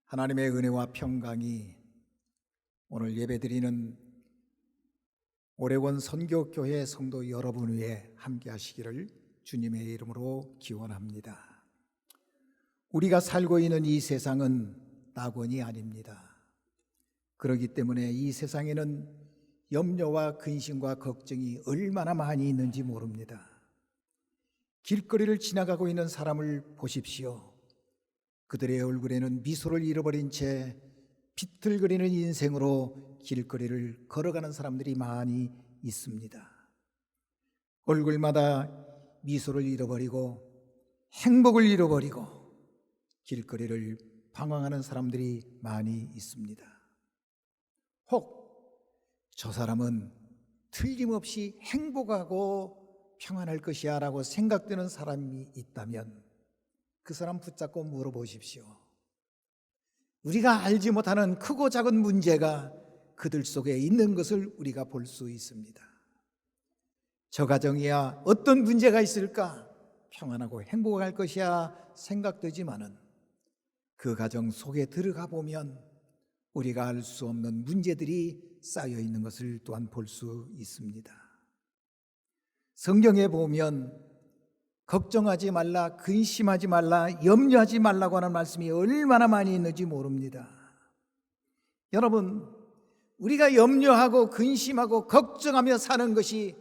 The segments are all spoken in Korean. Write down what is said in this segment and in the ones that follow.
하나님의 은혜와 평강이 오늘 예배드리는 오레곤 선교교회 성도 여러분 위에 함께 하시기를 주님의 이름으로 기원합니다. 우리가 살고 있는 이 세상은 낙원이 아닙니다. 그렇기 때문에 이 세상에는 염려와 근심과 걱정이 얼마나 많이 있는지 모릅니다. 길거리를 지나가고 있는 사람을 보십시오. 그들의 얼굴에는 미소를 잃어버린 채 비틀거리는 인생으로 길거리를 걸어가는 사람들이 많이 있습니다. 얼굴마다 미소를 잃어버리고 행복을 잃어버리고 길거리를 방황하는 사람들이 많이 있습니다. 혹 저 사람은 틀림없이 행복하고 평안할 것이야 라고 생각되는 사람이 있다면 그 사람 붙잡고 물어보십시오. 우리가 알지 못하는 크고 작은 문제가 그들 속에 있는 것을 우리가 볼 수 있습니다. 저 가정이야 어떤 문제가 있을까? 평안하고 행복할 것이야 생각되지만은 그 가정 속에 들어가 보면 우리가 알 수 없는 문제들이 쌓여 있는 것을 또한 볼 수 있습니다. 성경에 보면 걱정하지 말라, 근심하지 말라, 염려하지 말라고 하는 말씀이 얼마나 많이 있는지 모릅니다. 여러분, 우리가 염려하고 근심하고 걱정하며 사는 것이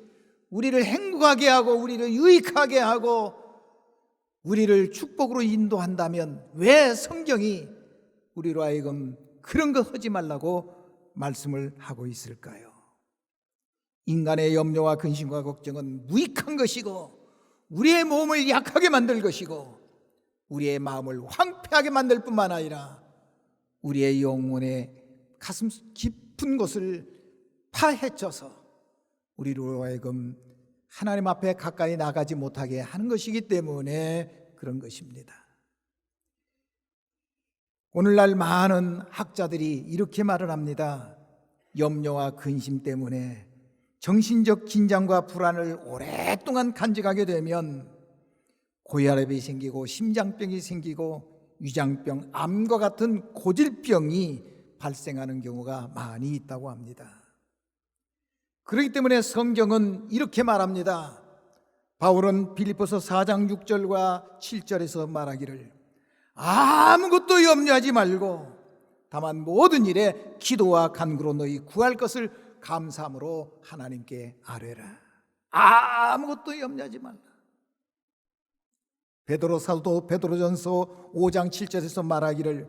우리를 행복하게 하고 우리를 유익하게 하고 우리를 축복으로 인도한다면 왜 성경이 우리로 하여금 그런 거 하지 말라고 말씀을 하고 있을까요? 인간의 염려와 근심과 걱정은 무익한 것이고 우리의 몸을 약하게 만들 것이고 우리의 마음을 황폐하게 만들 뿐만 아니라 우리의 영혼의 가슴 깊은 곳을 파헤쳐서 우리로 하여금 하나님 앞에 가까이 나가지 못하게 하는 것이기 때문에 그런 것입니다. 오늘날 많은 학자들이 이렇게 말을 합니다. 염려와 근심 때문에 정신적 긴장과 불안을 오랫동안 간직하게 되면 고혈압이 생기고 심장병이 생기고 위장병, 암과 같은 고질병이 발생하는 경우가 많이 있다고 합니다. 그렇기 때문에 성경은 이렇게 말합니다. 바울은 빌립보서 4장 6절과 7절에서 말하기를 아무것도 염려하지 말고 다만 모든 일에 기도와 간구로 너희 구할 것을 감사함으로 하나님께 아뢰라. 아무것도 염려하지 말라. 베드로 사도 베드로전서 5장 7절에서 말하기를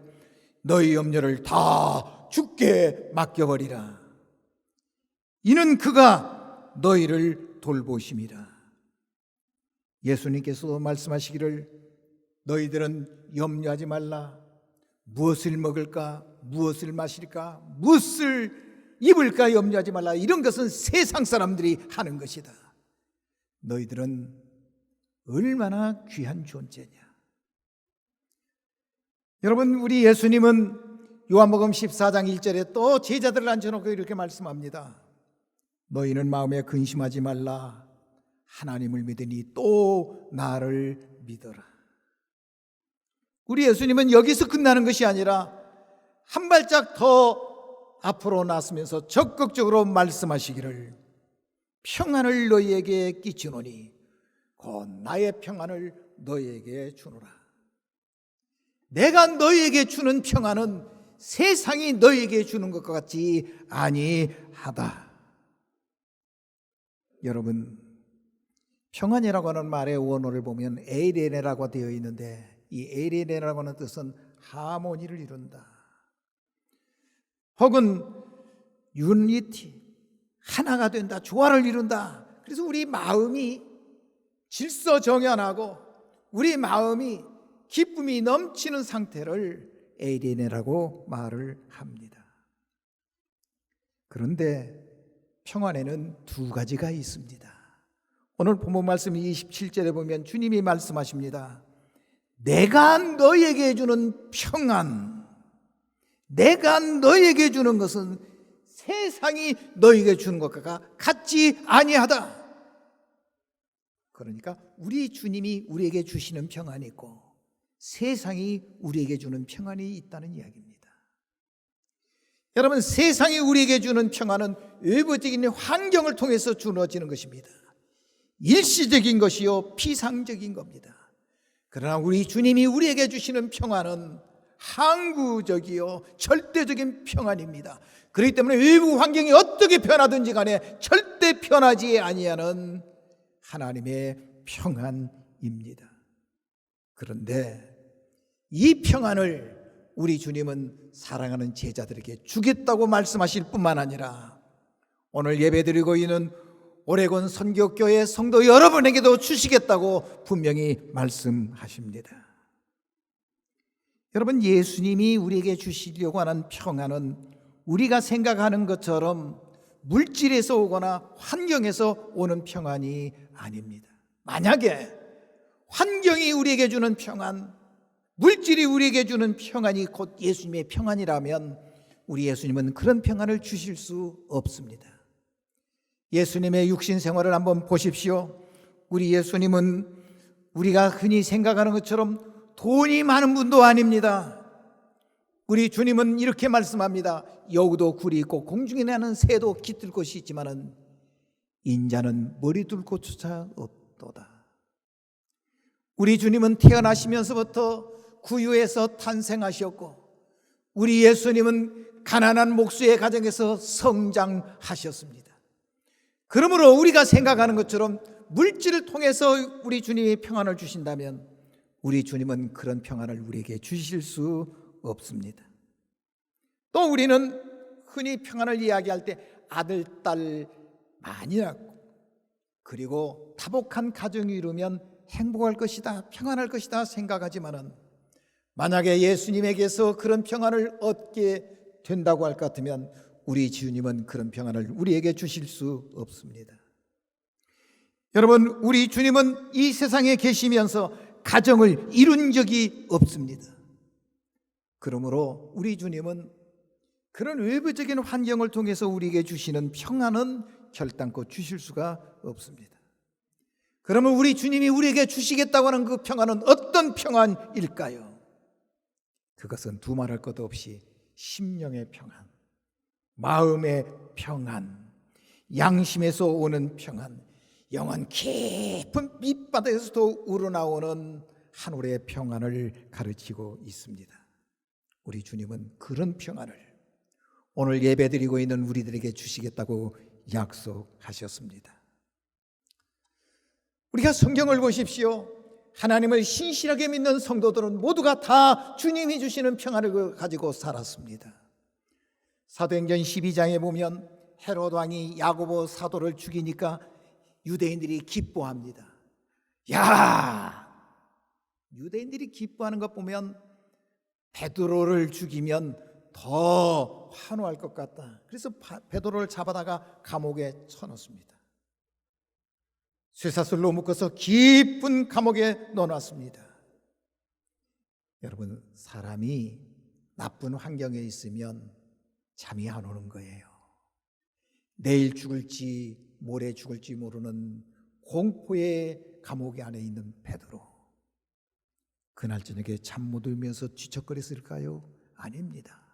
너희 염려를 다 주께 맡겨버리라. 이는 그가 너희를 돌보심이라. 예수님께서도 말씀하시기를 너희들은 염려하지 말라. 무엇을 먹을까? 무엇을 마실까? 무엇을 입을까? 염려하지 말라. 이런 것은 세상 사람들이 하는 것이다. 너희들은 얼마나 귀한 존재냐. 여러분, 우리 예수님은 요한복음 14장 1절에 또 제자들을 앉혀놓고 이렇게 말씀합니다. 너희는 마음에 근심하지 말라. 하나님을 믿으니 또 나를 믿어라. 우리 예수님은 여기서 끝나는 것이 아니라 한 발짝 더 앞으로 나서면서 적극적으로 말씀하시기를 평안을 너희에게 끼치노니 곧 나의 평안을 너희에게 주노라. 내가 너희에게 주는 평안은 세상이 너희에게 주는 것과 같지 아니하다. 여러분, 평안이라고 하는 말의 원어를 보면 에이레네라고 되어 있는데 이 에이레네라고 하는 뜻은 하모니를 이룬다. 혹은 유니티, 하나가 된다, 조화를 이룬다. 그래서 우리 마음이 질서정연하고 우리 마음이 기쁨이 넘치는 상태를 에이레네라고 말을 합니다. 그런데 평안에는 두 가지가 있습니다. 오늘 본문 말씀 27절에 보면 주님이 말씀하십니다. 내가 너희에게 주는 평안, 내가 너희에게 주는 것은 세상이 너희에게 주는 것과 같지 아니하다. 그러니까 우리 주님이 우리에게 주시는 평안이 있고 세상이 우리에게 주는 평안이 있다는 이야기입니다. 여러분, 세상이 우리에게 주는 평안은 외부적인 환경을 통해서 주어지는 것입니다. 일시적인 것이요 피상적인 겁니다. 그러나 우리 주님이 우리에게 주시는 평안은 항구적이요 절대적인 평안입니다. 그렇기 때문에 외부 환경이 어떻게 변하든지 간에 절대 변하지 아니하는 하나님의 평안입니다. 그런데 이 평안을 우리 주님은 사랑하는 제자들에게 주겠다고 말씀하실 뿐만 아니라 오늘 예배드리고 있는 오레곤 선교교회 성도 여러분에게도 주시겠다고 분명히 말씀하십니다. 여러분, 예수님이 우리에게 주시려고 하는 평안은 우리가 생각하는 것처럼 물질에서 오거나 환경에서 오는 평안이 아닙니다. 만약에 환경이 우리에게 주는 평안, 물질이 우리에게 주는 평안이 곧 예수님의 평안이라면 우리 예수님은 그런 평안을 주실 수 없습니다. 예수님의 육신 생활을 한번 보십시오. 우리 예수님은 우리가 흔히 생각하는 것처럼 돈이 많은 분도 아닙니다. 우리 주님은 이렇게 말씀합니다. 여우도 굴이 있고 공중에 나는 새도 깃들 곳이 있지만은 인자는 머리 둘 곳조차 없도다. 우리 주님은 태어나시면서부터 구유에서 탄생하셨고 우리 예수님은 가난한 목수의 가정에서 성장하셨습니다. 그러므로 우리가 생각하는 것처럼 물질을 통해서 우리 주님이 평안을 주신다면 우리 주님은 그런 평안을 우리에게 주실 수 없습니다. 또 우리는 흔히 평안을 이야기할 때 아들, 딸 많이 낳고 그리고 다복한 가정이 이루면 행복할 것이다, 평안할 것이다 생각하지만은 만약에 예수님에게서 그런 평안을 얻게 된다고 할 것 같으면 우리 주님은 그런 평안을 우리에게 주실 수 없습니다. 여러분, 우리 주님은 이 세상에 계시면서 가정을 이룬 적이 없습니다. 그러므로 우리 주님은 그런 외부적인 환경을 통해서 우리에게 주시는 평안은 결단코 주실 수가 없습니다. 그러면 우리 주님이 우리에게 주시겠다고 하는 그 평안은 어떤 평안일까요? 그것은 두말할 것 없이 심령의 평안, 마음의 평안, 양심에서 오는 평안, 영원 깊은 밑바닥에서도 우러나오는 하늘의 평안을 가르치고 있습니다. 우리 주님은 그런 평안을 오늘 예배드리고 있는 우리들에게 주시겠다고 약속하셨습니다. 우리가 성경을 보십시오. 하나님을 신실하게 믿는 성도들은 모두가 다 주님이 주시는 평안을 가지고 살았습니다. 사도행전 12장에 보면 헤롯 왕이 야고보 사도를 죽이니까 유대인들이 기뻐합니다. 야, 유대인들이 기뻐하는 것 보면 베드로를 죽이면 더 환호할 것 같다. 그래서 베드로를 잡아다가 감옥에 쳐넣습니다. 쇠사슬로 묶어서 깊은 감옥에 넣어놨습니다. 여러분, 사람이 나쁜 환경에 있으면 잠이 안 오는 거예요. 내일 죽을지 모레 죽을지 모르는 공포의 감옥 안에 있는 베드로, 그날 저녁에 잠 못 들면서 뒤척거렸을까요? 아닙니다.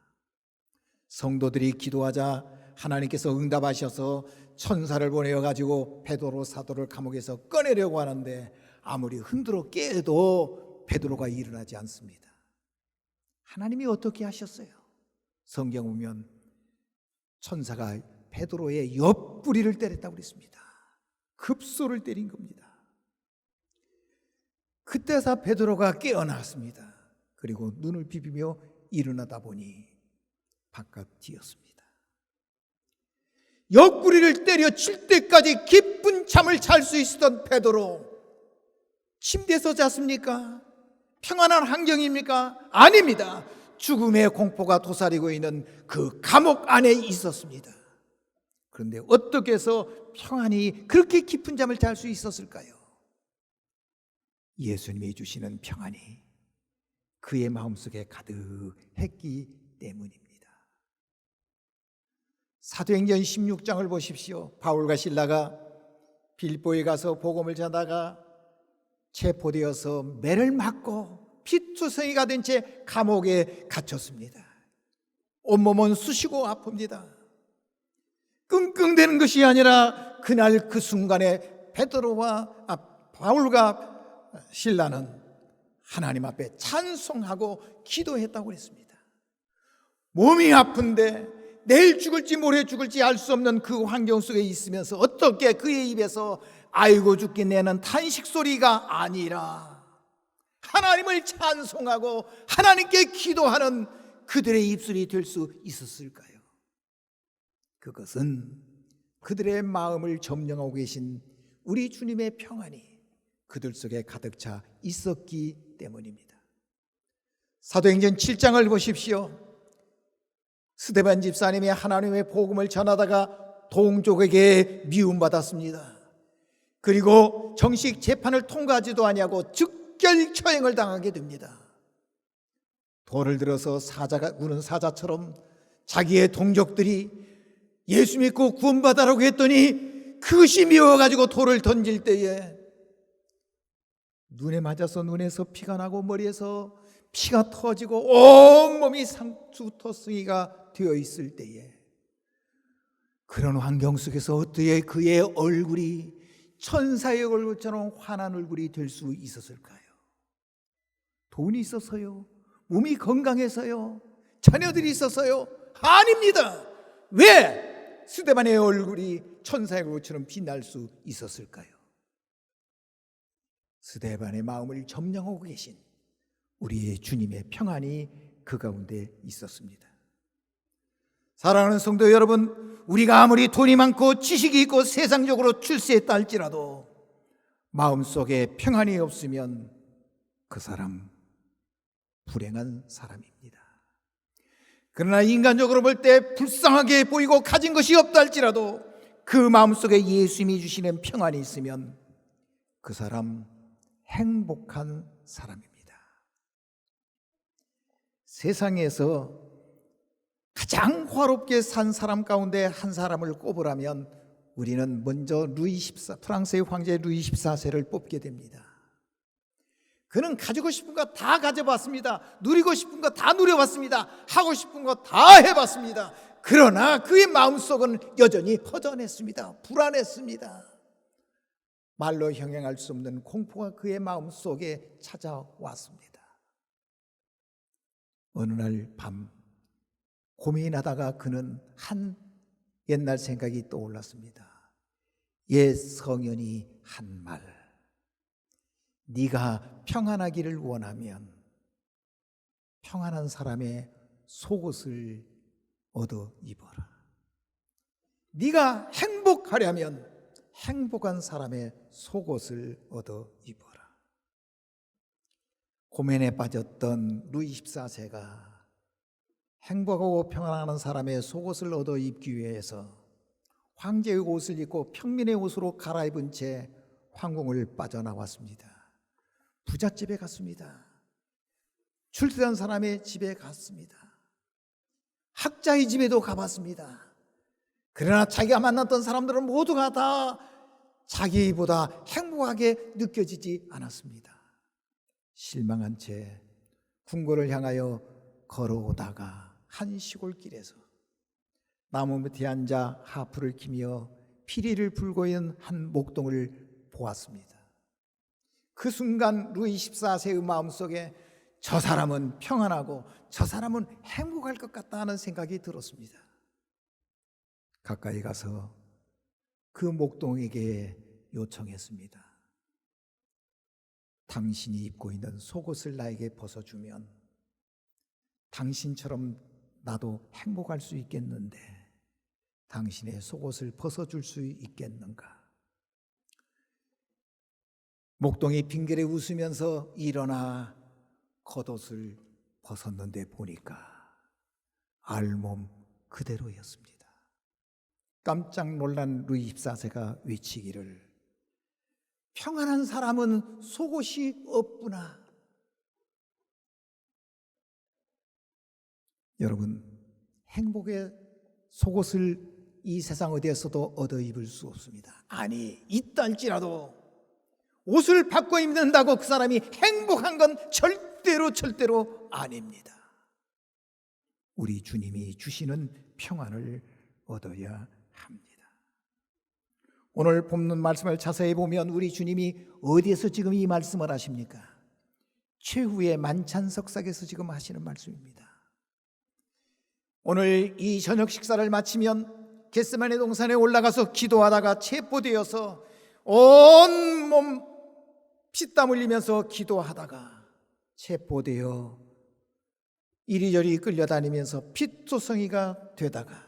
성도들이 기도하자 하나님께서 응답하셔서 천사를 보내어가지고 베드로 사도를 감옥에서 꺼내려고 하는데 아무리 흔들어 깨도 베드로가 일어나지 않습니다. 하나님이 어떻게 하셨어요? 성경 보면 천사가 베드로의 옆구리를 때렸다고 그랬습니다. 급소를 때린 겁니다. 그때서 베드로가 깨어났습니다. 그리고 눈을 비비며 일어나다 보니 바깥이었습니다. 옆구리를 때려칠 때까지 깊은 잠을 잘 수 있었던 베드로, 침대에서 잤습니까? 평안한 환경입니까? 아닙니다. 죽음의 공포가 도사리고 있는 그 감옥 안에 있었습니다. 그런데 어떻게 해서 평안히 그렇게 깊은 잠을 잘 수 있었을까요? 예수님이 주시는 평안이 그의 마음속에 가득했기 때문입니다. 사도행전 16장을 보십시오. 바울과 실라가 빌보에 가서 복음을 전하다가 체포되어서 매를 맞고 피투성이가 된 채 감옥에 갇혔습니다. 온몸은 쑤시고 아픕니다. 끙끙대는 것이 아니라 그날 그 순간에 바울과 실라는 하나님 앞에 찬송하고 기도했다고 그랬습니다. 몸이 아픈데 내일 죽을지 모레 죽을지 알 수 없는 그 환경 속에 있으면서 어떻게 그의 입에서 아이고 죽겠네는 탄식 소리가 아니라 하나님을 찬송하고 하나님께 기도하는 그들의 입술이 될 수 있었을까요? 그것은 그들의 마음을 점령하고 계신 우리 주님의 평안이 그들 속에 가득 차 있었기 때문입니다. 사도행전 7장을 보십시오. 스데반 집사님이 하나님의 복음을 전하다가 동족에게 미움받았습니다. 그리고 정식 재판을 통과하지도 아니하고 즉결 처형을 당하게 됩니다. 돌을 들어서 사자가 우는 사자처럼 자기의 동족들이 예수 믿고 구원받으라고 했더니 그것이 미워가지고 돌을 던질 때에 눈에 맞아서 눈에서 피가 나고 머리에서 피가 터지고 온몸이 상추토승이가 되어 있을 때에 그런 환경 속에서 어떻게 그의 얼굴이 천사의 얼굴처럼 환한 얼굴이 될 수 있었을까요? 돈이 있어서요? 몸이 건강해서요? 자녀들이 있어서요? 아닙니다. 왜 스데반의 얼굴이 천사의 얼굴처럼 빛날 수 있었을까요? 스데반의 마음을 점령하고 계신 우리의 주님의 평안이 그 가운데 있었습니다. 사랑하는 성도 여러분, 우리가 아무리 돈이 많고 지식이 있고 세상적으로 출세했다 할지라도 마음속에 평안이 없으면 그 사람 불행한 사람입니다. 그러나 인간적으로 볼 때 불쌍하게 보이고 가진 것이 없다 할지라도 그 마음속에 예수님이 주시는 평안이 있으면 그 사람 행복한 사람입니다. 세상에서 가장 화롭게 산 사람 가운데 한 사람을 꼽으라면 우리는 먼저 프랑스의 황제 루이 14세를 뽑게 됩니다. 그는 가지고 싶은 거 다 가져봤습니다. 누리고 싶은 거 다 누려봤습니다. 하고 싶은 거 다 해봤습니다. 그러나 그의 마음속은 여전히 허전했습니다. 불안했습니다. 말로 형용할 수 없는 공포가 그의 마음속에 찾아왔습니다. 어느 날 밤 고민하다가 그는 한 옛날 생각이 떠올랐습니다. 옛 성현이 한 말, 네가 평안하기를 원하면 평안한 사람의 속옷을 얻어 입어라. 네가 행복하려면 행복한 사람의 속옷을 얻어 입어라. 고민에 빠졌던 루이 14세가 행복하고 평안한 사람의 속옷을 얻어 입기 위해서 황제의 옷을 입고 평민의 옷으로 갈아입은 채 황궁을 빠져나왔습니다. 부잣집에 갔습니다. 출세한 사람의 집에 갔습니다. 학자의 집에도 가봤습니다. 그러나 자기가 만났던 사람들은 모두가 다 자기보다 행복하게 느껴지지 않았습니다. 실망한 채 궁궐을 향하여 걸어오다가 한 시골길에서 나무 밑에 앉아 하프를 키며 피리를 불고 있는 한 목동을 보았습니다. 그 순간 루이 14세의 마음속에 저 사람은 평안하고 저 사람은 행복할 것 같다 하는 생각이 들었습니다. 가까이 가서 그 목동에게 요청했습니다. 당신이 입고 있는 속옷을 나에게 벗어주면 당신처럼 나도 행복할 수 있겠는데 당신의 속옷을 벗어줄 수 있겠는가? 목동이 빙그레 웃으면서 일어나 겉옷을 벗었는데 보니까 알몸 그대로였습니다. 깜짝 놀란 루이 14세가 외치기를 평안한 사람은 속옷이 없구나. 여러분, 행복의 속옷을 이 세상 어디에서도 얻어 입을 수 없습니다. 아니, 있다 할지라도 옷을 바꿔 입는다고 그 사람이 행복한 건 절대로 아닙니다. 우리 주님이 주시는 평안을 얻어야 합니다. 오늘 본문 말씀을 자세히 보면 우리 주님이 어디에서 지금 이 말씀을 하십니까? 최후의 만찬석상에서 지금 하시는 말씀입니다. 오늘 이 저녁 식사를 마치면 겟세마네 동산에 올라가서 기도하다가 체포되어서 온몸 피땀 흘리면서 기도하다가 체포되어 이리저리 끌려다니면서 핏조성이가 되다가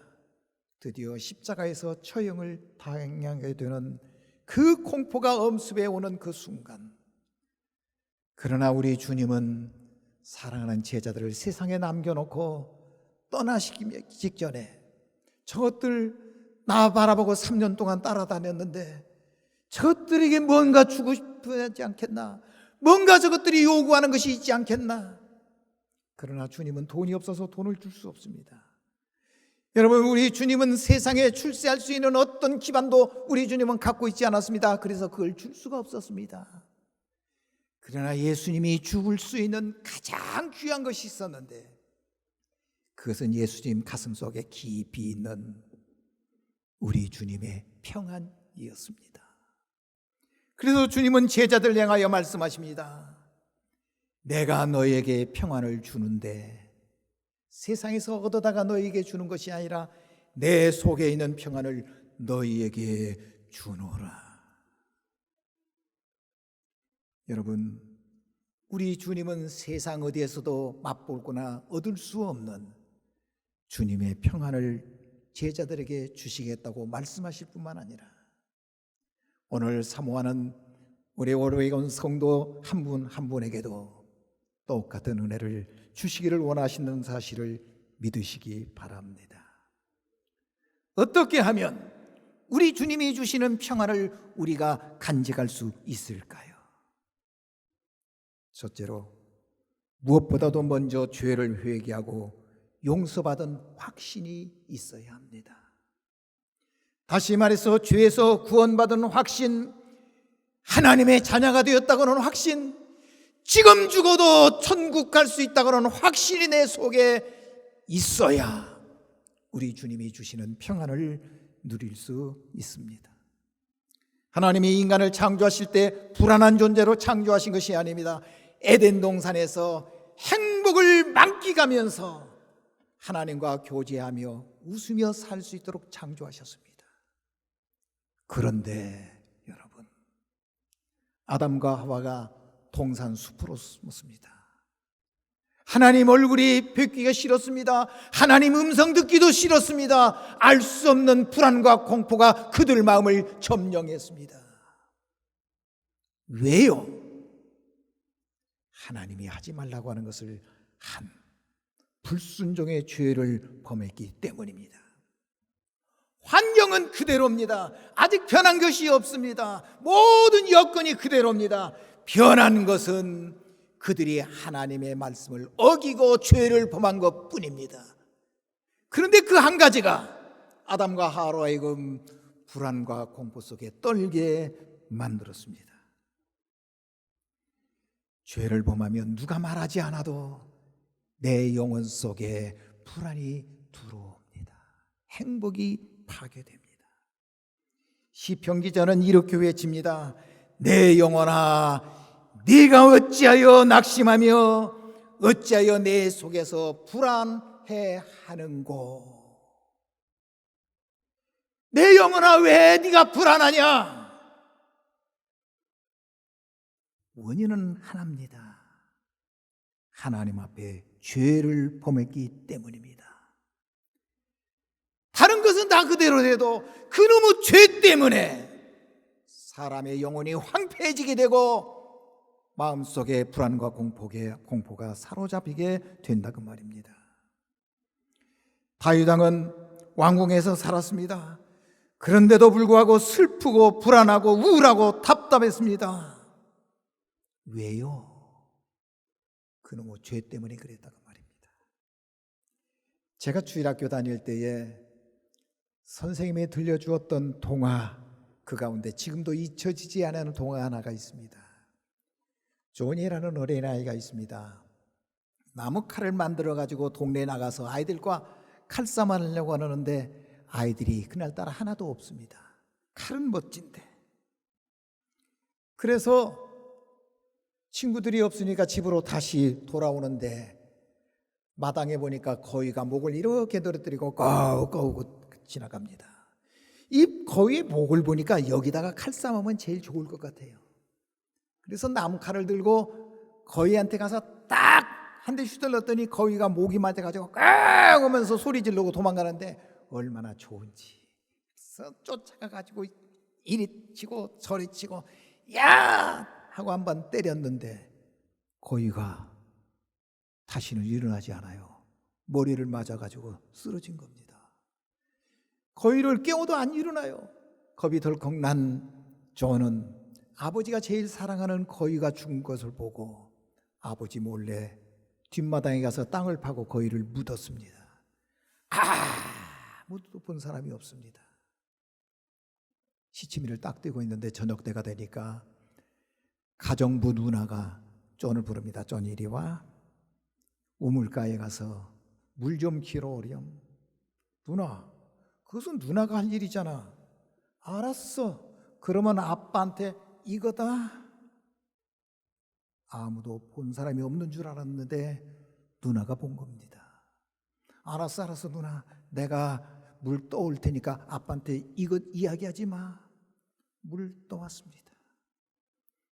드디어 십자가에서 처형을 당하게 되는 그 공포가 엄습해 오는 그 순간, 그러나 우리 주님은 사랑하는 제자들을 세상에 남겨놓고 떠나시기 직전에 저것들 나 바라보고 3년 동안 따라다녔는데 저것들에게 뭔가 주고 싶지 않겠나? 뭔가 저것들이 요구하는 것이 있지 않겠나? 그러나 주님은 돈이 없어서 돈을 줄 수 없습니다. 여러분, 우리 주님은 세상에 출세할 수 있는 어떤 기반도 우리 주님은 갖고 있지 않았습니다. 그래서 그걸 줄 수가 없었습니다. 그러나 예수님이 죽을 수 있는 가장 귀한 것이 있었는데 그것은 예수님 가슴 속에 깊이 있는 우리 주님의 평안이었습니다. 그래서 주님은 제자들 향하여 말씀하십니다. 내가 너에게 평안을 주는데 세상에서 얻어다가 너에게 주는 것이 아니라 내 속에 있는 평안을 너희에게 주노라. 여러분, 우리 주님은 세상 어디에서도 맛보거나 얻을 수 없는 주님의 평안을 제자들에게 주시겠다고 말씀하실 뿐만 아니라 오늘 사모하는 우리 오래온 성도 한 분 한 분에게도 똑같은 은혜를 주시기를 원하시는 사실을 믿으시기 바랍니다. 어떻게 하면 우리 주님이 주시는 평안을 우리가 간직할 수 있을까요? 첫째로, 무엇보다도 먼저 죄를 회개하고 용서받은 확신이 있어야 합니다. 다시 말해서 죄에서 구원받은 확신, 하나님의 자녀가 되었다고는 확신, 지금 죽어도 천국 갈 수 있다고는 확신이 내 속에 있어야 우리 주님이 주시는 평안을 누릴 수 있습니다. 하나님이 인간을 창조하실 때 불안한 존재로 창조하신 것이 아닙니다. 에덴 동산에서 행복을 만끽하면서 하나님과 교제하며 웃으며 살 수 있도록 창조하셨습니다. 그런데 여러분, 아담과 하와가 동산 숲으로 숨었습니다. 하나님 얼굴이 뵙기가 싫었습니다. 하나님 음성 듣기도 싫었습니다. 알 수 없는 불안과 공포가 그들 마음을 점령했습니다. 왜요? 하나님이 하지 말라고 하는 것을 한 불순종의 죄를 범했기 때문입니다. 환경은 그대로입니다. 아직 변한 것이 없습니다. 모든 여건이 그대로입니다. 변한 것은 그들이 하나님의 말씀을 어기고 죄를 범한 것뿐입니다. 그런데 그 한 가지가 아담과 하와로 하여금 불안과 공포 속에 떨게 만들었습니다. 죄를 범하면 누가 말하지 않아도 내 영혼 속에 불안이 들어옵니다. 행복이 파괴됩니다. 시편 기자는 이렇게 외칩니다. 내 영혼아, 네가 어찌하여 낙심하며 어찌하여 내 속에서 불안해하는고. 내 영혼아, 왜 네가 불안하냐? 원인은 하나입니다. 하나님 앞에 죄를 범했기 때문입니다. 다른 것은 다 그대로 돼도 그놈의 죄 때문에 사람의 영혼이 황폐해지게 되고 마음속에 불안과 공포가 사로잡히게 된다 그 말입니다. 다윗 왕은 왕궁에서 살았습니다. 그런데도 불구하고 슬프고 불안하고 우울하고 답답했습니다. 왜요? 그놈의 죄 때문에 그랬다고 말입니다. 제가 주일학교 다닐 때에 선생님이 들려주었던 동화, 그 가운데 지금도 잊혀지지 않는 동화 하나가 있습니다. 조니라는 어린아이가 있습니다. 나무 칼을 만들어 가지고 동네에 나가서 아이들과 칼싸움하려고 하는데 아이들이 그날따라 하나도 없습니다. 칼은 멋진데. 그래서 친구들이 없으니까 집으로 다시 돌아오는데 마당에 보니까 거위가 목을 이렇게 늘어뜨리고 꺼우꺼우 지나갑니다. 이 거위의 목을 보니까 여기다가 칼싸움하면 제일 좋을 것 같아요. 그래서 나무칼을 들고 거위한테 가서 딱 한 대 휘둘렀더니 거위가 목이 맞아가지고 꽉 하면서 소리 지르고 도망가는데 얼마나 좋은지. 그래서 쫓아가가지고 이리 치고 저리 치고 야! 하고 한번 때렸는데 거위가 다시는 일어나지 않아요. 머리를 맞아가지고 쓰러진 겁니다. 거위를 깨워도 안 일어나요. 겁이 덜컥 난 존은 아버지가 제일 사랑하는 거위가 죽은 것을 보고 아버지 몰래 뒷마당에 가서 땅을 파고 거위를 묻었습니다. 아무도 본 사람이 없습니다. 시치미를 딱 떼고 있는데 저녁 때가 되니까 가정부 누나가 존을 부릅니다. 존 이리 와. 우물가에 가서 물 좀 키러 오렴. 누나, 그것은 누나가 할 일이잖아. 알았어. 그러면 아빠한테 이거다. 아무도 본 사람이 없는 줄 알았는데 누나가 본 겁니다. 알았어 누나. 내가 물 떠올 테니까 아빠한테 이것 이야기하지 마. 물 떠왔습니다.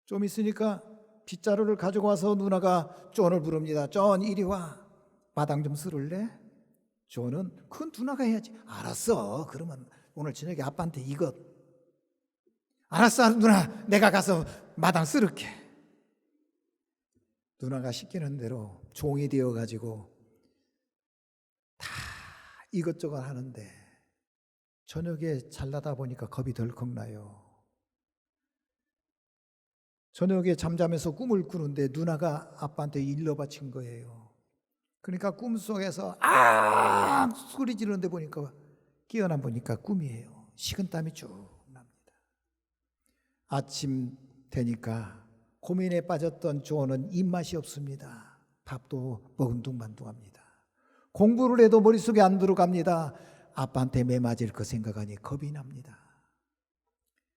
좀 있으니까 빗자루를 가지고 와서 누나가 존을 부릅니다. 존 이리 와. 마당 좀 쓸을래? 존은 그건 누나가 해야지. 알았어. 그러면 오늘 저녁에 아빠한테 이것. 알았어 누나. 내가 가서 마당 쓸을게. 누나가 시키는 대로 종이 되어가지고 다 이것저것 하는데 저녁에 잘나다 보니까 겁이 덜컥 나요. 저녁에 잠자면서 꿈을 꾸는데 누나가 아빠한테 일러 바친 거예요. 그러니까 꿈속에서 소리 지르는데 보니까 깨어나 보니까 꿈이에요. 식은땀이 쭉 납니다. 아침 되니까 고민에 빠졌던 존은 입맛이 없습니다. 밥도 먹은둥만둥합니다. 공부를 해도 머릿속에 안 들어갑니다. 아빠한테 매 맞을 거 생각하니 겁이 납니다.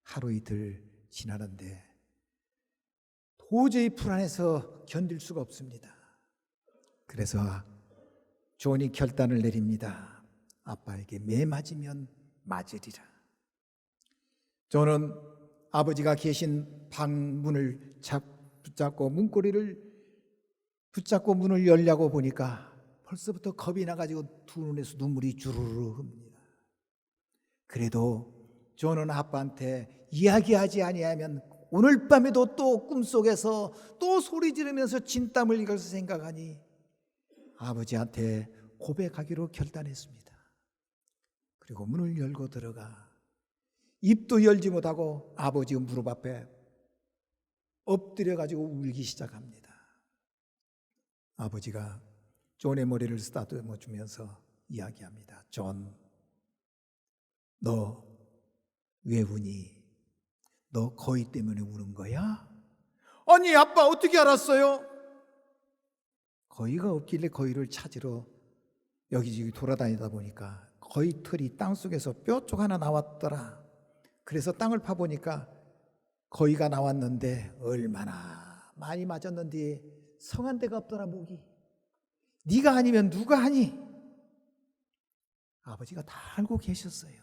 하루 이틀 지나는데 도저히 불안해서 견딜 수가 없습니다. 그래서 존이 결단을 내립니다. 아빠에게 매 맞으면 맞으리라. 존은 아버지가 계신 방문을 붙잡고 문고리를 붙잡고 문을 열려고 보니까 벌써부터 겁이 나가지고 두 눈에서 눈물이 주르르 흡니다. 그래도 존은 아빠한테 이야기하지 아니하면 오늘 밤에도 또 꿈속에서 또 소리 지르면서 진땀을 흘릴 것을 생각하니 아버지한테 고백하기로 결단했습니다. 그리고 문을 열고 들어가 입도 열지 못하고 아버지 무릎 앞에 엎드려 가지고 울기 시작합니다. 아버지가 존의 머리를 쓰다듬어 주면서 이야기합니다. 존, 너 왜 우니? 너 거위 때문에 우는 거야? 아니 아빠 어떻게 알았어요? 거위가 없길래 거위를 찾으러 여기저기 돌아다니다 보니까 거위 털이 땅속에서 뼈 쪽 하나 나왔더라. 그래서 땅을 파보니까 거위가 나왔는데 얼마나 많이 맞았는데 성한 데가 없더라. 목이. 네가 아니면 누가 하니? 아버지가 다 알고 계셨어요.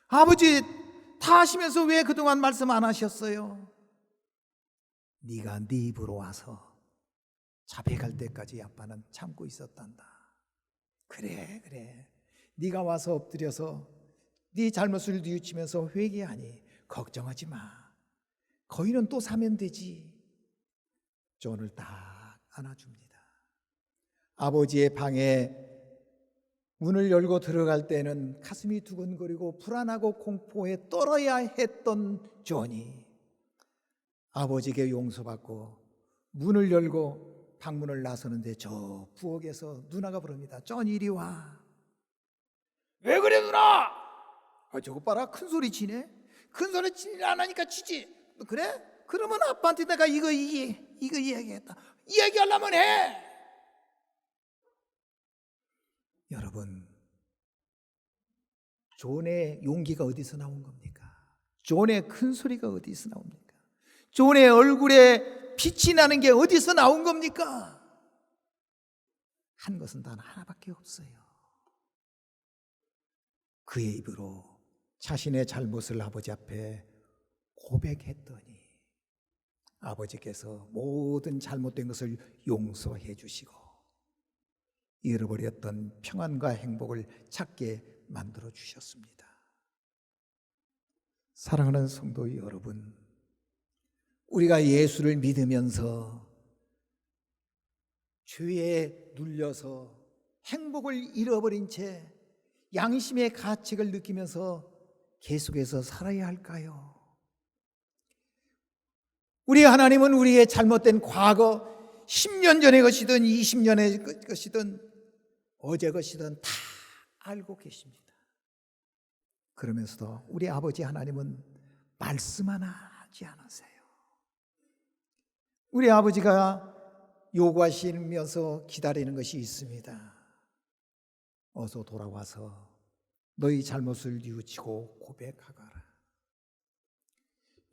아버지 다 아시면서 왜 그동안 말씀 안 하셨어요? 네가 네 입으로 와서 자백할 때까지 아빠는 참고 있었단다. 그래 네가 와서 엎드려서 네 잘못을 뉘우치면서 회개하니 걱정하지 마. 거위는 또 사면 되지. 존을 딱 안아줍니다. 아버지의 방에 문을 열고 들어갈 때는 가슴이 두근거리고 불안하고 공포에 떨어야 했던 존이 아버지에게 용서받고 문을 열고 방문을 나서는데 저 부엌에서 누나가 부릅니다. 존 이리 와. 왜 그래 누나? 저거 봐라 큰 소리 치네. 큰 소리 치지 안 하니까 치지. 그래? 그러면 아빠한테 내가 이거 이야기했다. 이야기하려면 해. 여러분, 존의 용기가 어디서 나온 겁니까? 존의 큰 소리가 어디서 나옵니까? 존의 얼굴에 빛이 나는 게 어디서 나온 겁니까? 한 것은 단 하나밖에 없어요. 그의 입으로 자신의 잘못을 아버지 앞에 고백했더니 아버지께서 모든 잘못된 것을 용서해 주시고 잃어버렸던 평안과 행복을 찾게 만들어 주셨습니다. 사랑하는 성도 여러분, 우리가 예수를 믿으면서 죄에 눌려서 행복을 잃어버린 채 양심의 가책을 느끼면서 계속해서 살아야 할까요? 우리 하나님은 우리의 잘못된 과거, 10년 전의 것이든 20년의 것이든 어제 것이든 다 알고 계십니다. 그러면서도 우리 아버지 하나님은 말씀 하나 하지 않으세요. 우리 아버지가 요구하시면서 기다리는 것이 있습니다. 어서 돌아와서 너희 잘못을 뉘우치고 고백하거라.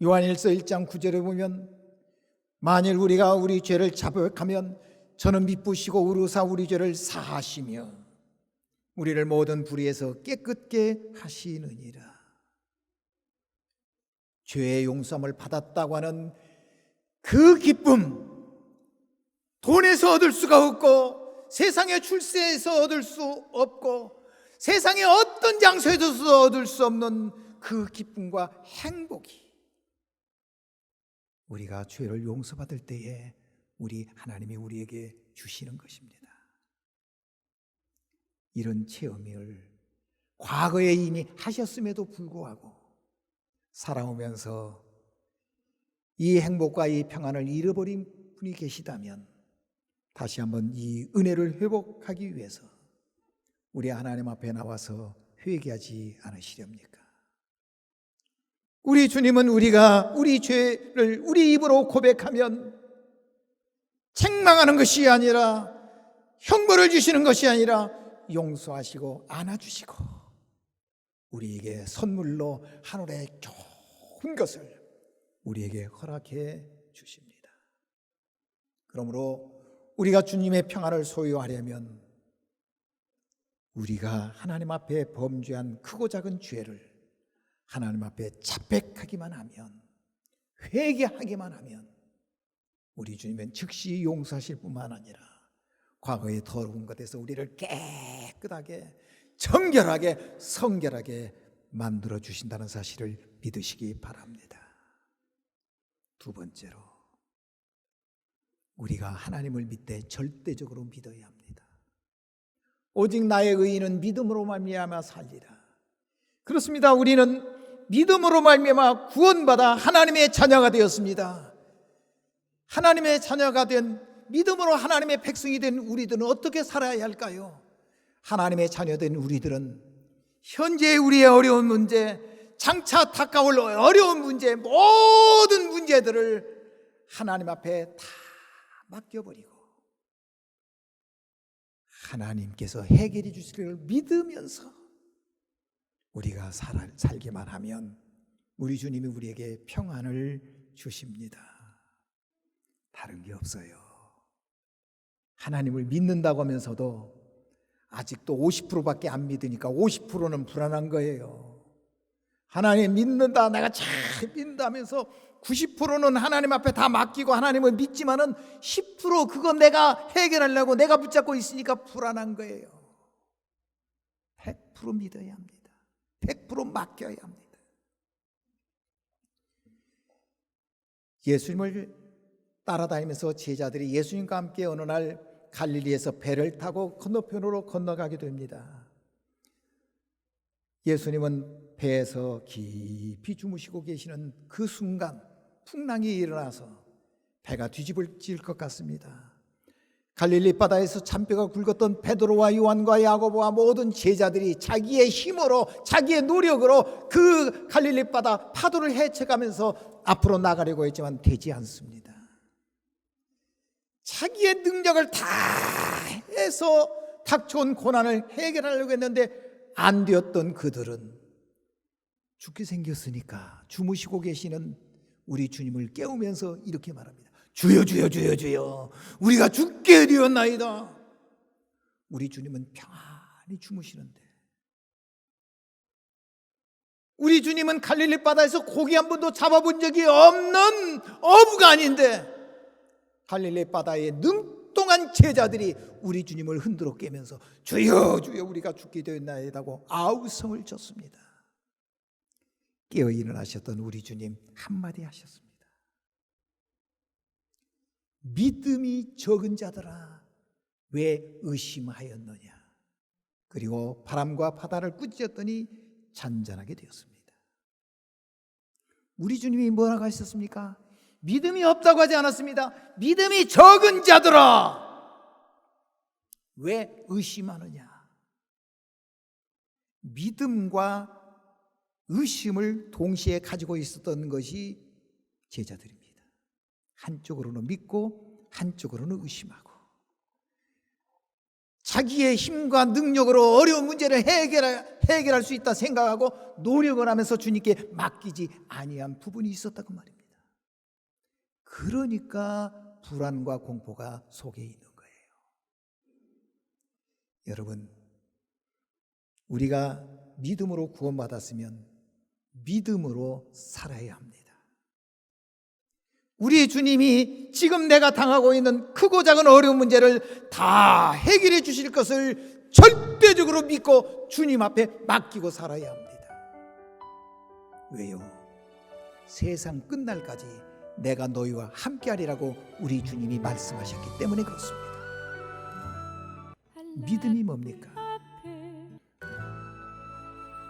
요한일서 1장 9절에 보면 만일 우리가 우리 죄를 자백하면 저는 미쁘시고 의로사 우리 죄를 사하시며 우리를 모든 불의에서 깨끗게 하시느니라. 죄의 용서함을 받았다고 하는 그 기쁨, 돈에서 얻을 수가 없고 세상의 출세에서 얻을 수 없고 세상의 어떤 장소에서 얻을 수 없는 그 기쁨과 행복이 우리가 죄를 용서받을 때에 우리 하나님이 우리에게 주시는 것입니다. 이런 체험을 과거에 이미 하셨음에도 불구하고 살아오면서 이 행복과 이 평안을 잃어버린 분이 계시다면 다시 한번 이 은혜를 회복하기 위해서 우리 하나님 앞에 나와서 회개하지 않으시렵니까? 우리 주님은 우리가 우리 죄를 우리 입으로 고백하면 책망하는 것이 아니라 형벌을 주시는 것이 아니라 용서하시고 안아주시고 우리에게 선물로 하늘의 좋은 것을 우리에게 허락해 주십니다. 그러므로 우리가 주님의 평안을 소유하려면 우리가 하나님 앞에 범죄한 크고 작은 죄를 하나님 앞에 자백하기만 하면, 회개하기만 하면 우리 주님은 즉시 용서하실 뿐만 아니라 과거의 더러운 것에서 우리를 깨끗하게 정결하게 성결하게 만들어 주신다는 사실을 믿으시기 바랍니다. 두 번째로, 우리가 하나님을 믿되 절대적으로 믿어야 합니다. 오직 나의 의인은 믿음으로 말미암아 살리라. 그렇습니다. 우리는 믿음으로 말미암아 구원받아 하나님의 자녀가 되었습니다. 하나님의 자녀가 된, 믿음으로 하나님의 백성이 된 우리들은 어떻게 살아야 할까요? 하나님의 자녀된 우리들은 현재 우리의 어려운 문제, 장차 다가올 어려운 문제, 모든 문제들을 하나님 앞에 다 맡겨버리고 하나님께서 해결해 주시기를 믿으면서 우리가 살기만 하면 우리 주님이 우리에게 평안을 주십니다. 다른 게 없어요. 하나님을 믿는다고 하면서도 아직도 50%밖에 안 믿으니까 50%는 불안한 거예요. 하나님 믿는다, 내가 잘 믿는다면서 90%는 하나님 앞에 다 맡기고 하나님을 믿지만은 10% 그거 내가 해결하려고 내가 붙잡고 있으니까 불안한 거예요. 100% 믿어야 합니다. 100% 맡겨야 합니다. 예수님을 따라다니면서 제자들이 예수님과 함께 어느 날 갈릴리에서 배를 타고 건너편으로 건너가게 됩니다. 예수님은 배에서 깊이 주무시고 계시는 그 순간 풍랑이 일어나서 배가 뒤집어질 것 같습니다. 갈릴리 바다에서 잔뼈가 굵었던 베드로와 요한과 야고보와 모든 제자들이 자기의 힘으로, 자기의 노력으로 그 갈릴리 바다 파도를 헤쳐가면서 앞으로 나가려고 했지만 되지 않습니다. 자기의 능력을 다 해서 닥쳐온 고난을 해결하려고 했는데 안 되었던 그들은 죽게 생겼으니까 주무시고 계시는 우리 주님을 깨우면서 이렇게 말합니다. 주여 주여 주여 주여, 우리가 죽게 되었나이다. 우리 주님은 평안히 주무시는데, 우리 주님은 갈릴리 바다에서 고기 한 번도 잡아본 적이 없는 어부간인데 갈릴리 바다의 능동한 제자들이 우리 주님을 흔들어 깨면서 주여 주여 우리가 죽게 되었나이다고 아우성을 쳤습니다. 깨어 일어나셨던 우리 주님 한마디 하셨습니다. 믿음이 적은 자들아 왜 의심하였느냐. 그리고 바람과 바다를 꾸짖었더니 잔잔하게 되었습니다. 우리 주님이 뭐라고 하셨습니까? 믿음이 없다고 하지 않았습니다. 믿음이 적은 자들아 왜 의심하느냐. 믿음과 의심을 동시에 가지고 있었던 것이 제자들입니다. 한쪽으로는 믿고 한쪽으로는 의심하고, 자기의 힘과 능력으로 어려운 문제를 해결할 수 있다 생각하고 노력을 하면서 주님께 맡기지 아니한 부분이 있었다고 말입니다. 그러니까 불안과 공포가 속에 있는 거예요. 여러분, 우리가 믿음으로 구원받았으면 믿음으로 살아야 합니다. 우리 주님이 지금 내가 당하고 있는 크고 작은 어려운 문제를 다 해결해 주실 것을 절대적으로 믿고 주님 앞에 맡기고 살아야 합니다. 왜요? 세상 끝날까지 내가 너희와 함께하리라고 우리 주님이 말씀하셨기 때문에 그렇습니다. 믿음이 뭡니까?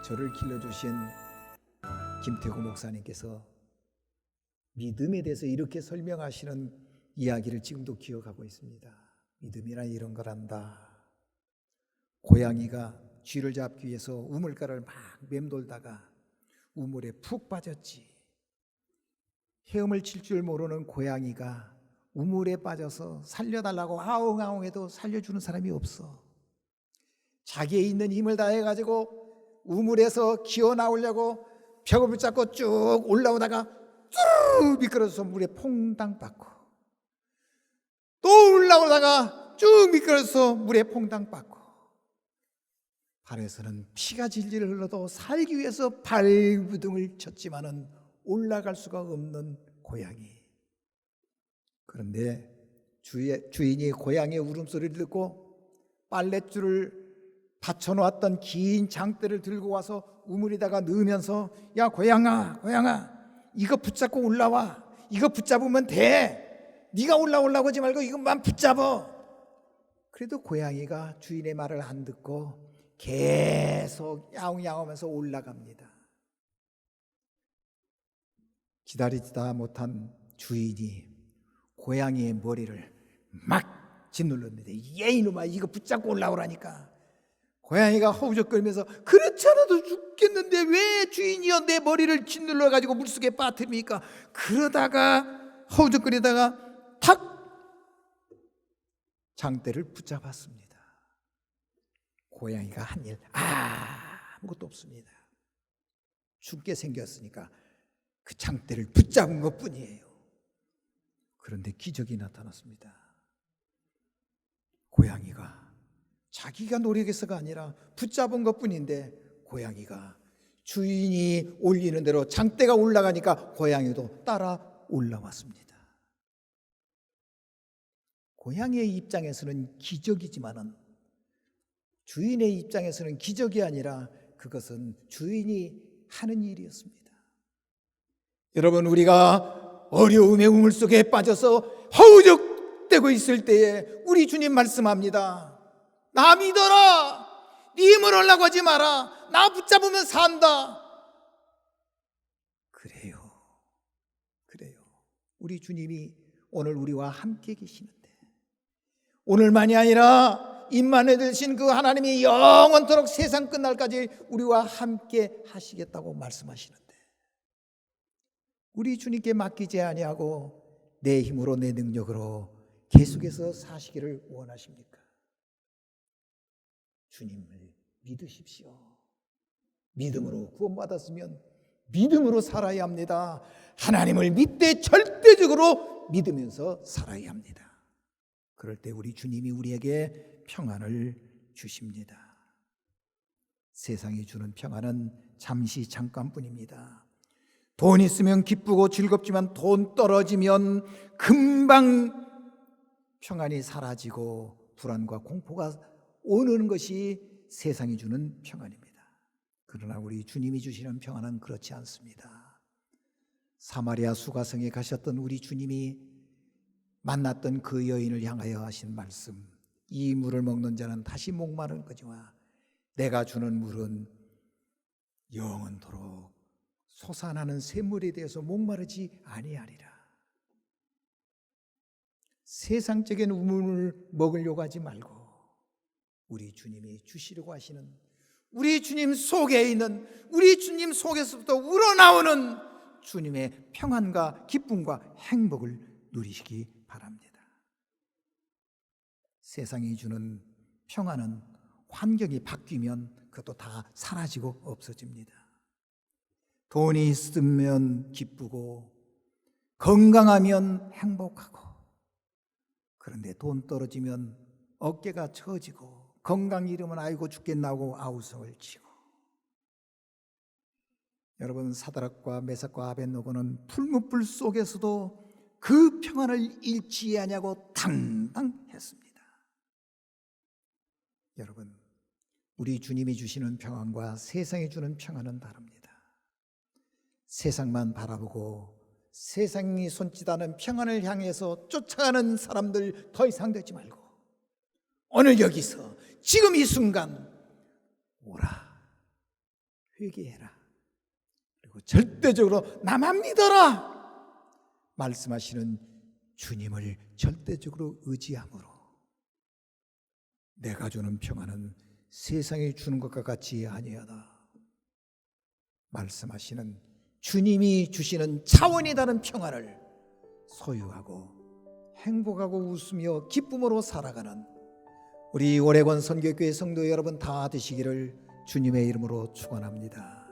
저를 길러주신 김태구 목사님께서 믿음에 대해서 이렇게 설명하시는 이야기를 지금도 기억하고 있습니다. 믿음이란 이런 거란다. 고양이가 쥐를 잡기 위해서 우물가를 막 맴돌다가 우물에 푹 빠졌지. 헤엄을 칠 줄 모르는 고양이가 우물에 빠져서 살려달라고 아웅아웅해도 살려주는 사람이 없어. 자기의 있는 힘을 다해가지고 우물에서 기어 나오려고 벽을 붙잡고 쭉 올라오다가 쭉 미끄러져서 물에 퐁당 빠고, 또 올라오다가 쭉 미끄러져서 물에 퐁당 빠고, 발에서는 피가 질질 흘러도 살기 위해서 발부둥을 쳤지만은 올라갈 수가 없는 고양이. 그런데 주인이 고양이의 울음소리를 듣고 빨랫줄을 받쳐놓았던 긴 장대를 들고 와서 우물에다가 넣으면서 야 고양아 이거 붙잡고 올라와. 이거 붙잡으면 돼. 네가 올라오려고 하지 말고 이것만 붙잡아. 그래도 고양이가 주인의 말을 안 듣고 계속 야옹야옹하면서 올라갑니다. 기다리다 못한 주인이 고양이의 머리를 막 짓눌렀는데 얘 이놈아 이거 붙잡고 올라오라니까. 고양이가 허우적거리면서 그렇지 않아도 죽겠는데 왜 주인이여 내 머리를 짓눌러가지고 물속에 빠뜨립니까? 그러다가 허우적거리다가 탁 장대를 붙잡았습니다. 고양이가 한 일 아무것도 없습니다. 죽게 생겼으니까 그 장대를 붙잡은 것뿐이에요. 그런데 기적이 나타났습니다. 고양이가 자기가 노력해서가 아니라 붙잡은 것뿐인데 고양이가 주인이 올리는 대로 장대가 올라가니까 고양이도 따라 올라왔습니다. 고양이의 입장에서는 기적이지만은 주인의 입장에서는 기적이 아니라 그것은 주인이 하는 일이었습니다. 여러분, 우리가 어려움의 우물 속에 빠져서 허우적대고 있을 때에 우리 주님 말씀합니다. 나 믿어라. 네 힘을 하려고 하지 마라. 나 붙잡으면 산다. 그래요. 우리 주님이 오늘 우리와 함께 계시는데, 오늘만이 아니라 임마누엘 되신 그 하나님이 영원토록 세상 끝날까지 우리와 함께 하시겠다고 말씀하시는데, 우리 주님께 맡기지 아니하고 내 힘으로 내 능력으로 계속해서 사시기를 원하십니까? 주님을 믿으십시오. 믿음으로 구원받았으면 믿음으로 살아야 합니다. 하나님을 믿되 절대적으로 믿으면서 살아야 합니다. 그럴 때 우리 주님이 우리에게 평안을 주십니다. 세상이 주는 평안은 잠시 잠깐뿐입니다. 돈 있으면 기쁘고 즐겁지만 돈 떨어지면 금방 평안이 사라지고 불안과 공포가 오는 것이 세상이 주는 평안입니다. 그러나 우리 주님이 주시는 평안은 그렇지 않습니다. 사마리아 수가성에 가셨던 우리 주님이 만났던 그 여인을 향하여 하신 말씀, 이 물을 먹는 자는 다시 목마를 거지만 내가 주는 물은 영원토록 솟아나는 샘물에 대해서 목마르지 아니하리라. 세상적인 우물을 먹으려고 하지 말고 우리 주님이 주시려고 하시는, 우리 주님 속에 있는, 우리 주님 속에서부터 우러나오는 주님의 평안과 기쁨과 행복을 누리시기 바랍니다. 세상이 주는 평안은 환경이 바뀌면 그것도 다 사라지고 없어집니다. 돈이 있으면 기쁘고 건강하면 행복하고, 그런데 돈 떨어지면 어깨가 처지고 건강 잃으면 아이고 죽겠나고 아우성을 치고. 여러분, 사드락과 메삭과 아벳노고는 풀무불 속에서도 그 평안을 잃지 아니하고 당당했습니다. 여러분, 우리 주님이 주시는 평안과 세상이 주는 평안은 다릅니다. 세상만 바라보고 세상이 손짓하는 평안을 향해서 쫓아가는 사람들 더 이상 되지 말고 오늘 여기서 지금 이 순간 오라, 회개해라, 그리고 절대적으로 나만 믿어라 말씀하시는 주님을 절대적으로 의지함으로 내가 주는 평안은 세상이 주는 것과 같이 아니하다 말씀하시는 주님이 주시는 차원이 다른 평안을 소유하고 행복하고 웃으며 기쁨으로 살아가는 우리 오레곤 선교교회 성도 여러분 다 되시기를 주님의 이름으로 축원합니다.